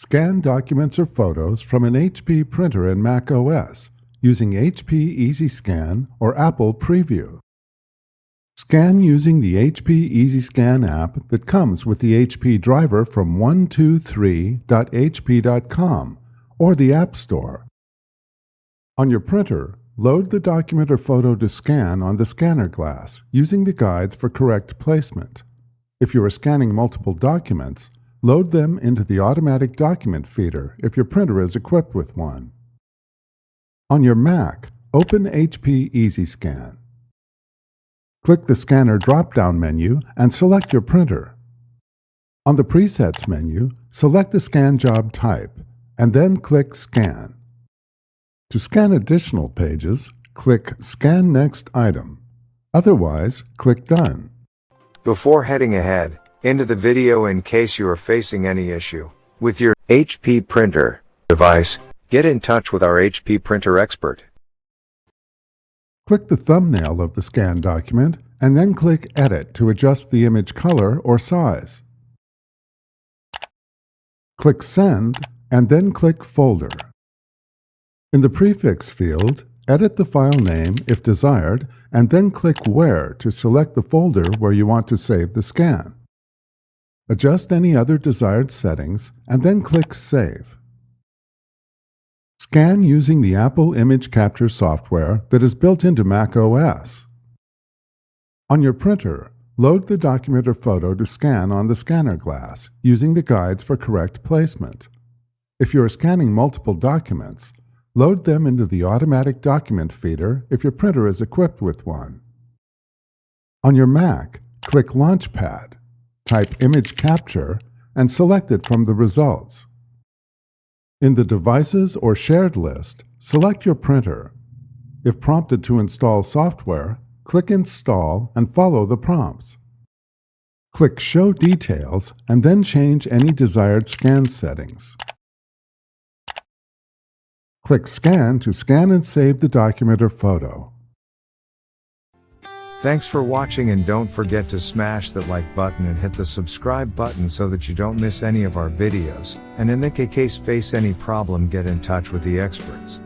Scan documents or photos from an HP printer in macOS using HP EasyScan or Apple Preview. Scan using the HP EasyScan app that comes with the HP driver from 123.hp.com or the App Store. On your printer, load the document or photo to scan on the scanner glass using the guides for correct placement. If you are scanning multiple documents, load them into the automatic document feeder if your printer is equipped with one. On your Mac, open HP EasyScan. Click the Scanner drop-down menu and select your printer. On the Presets menu, select the scan job type, and then click Scan. To scan additional pages, click Scan Next Item. Otherwise, click Done. Before heading ahead into the video, in case you are facing any issue with your HP printer device, get in touch with our HP printer expert. Click the thumbnail of the scanned document and then click Edit to adjust the image color or size. Click Send and then click Folder. In the prefix field, edit the file name if desired and then click Where to select the folder where you want to save the scan. Adjust any other desired settings and then click Save. Scan using the Apple Image Capture software that is built into macOS. On your printer, load the document or photo to scan on the scanner glass using the guides for correct placement. If you are scanning multiple documents, load them into the automatic document feeder if your printer is equipped with one. On your Mac, click Launchpad, type Image Capture, and select it from the results. In the Devices or Shared list, select your printer. If prompted to install software, click Install and follow the prompts. Click Show Details and then change any desired scan settings. Click Scan to scan and save the document or photo. Thanks for watching, and don't forget to smash that like button and hit the subscribe button so that you don't miss any of our videos, and in the case face any problem, get in touch with the experts.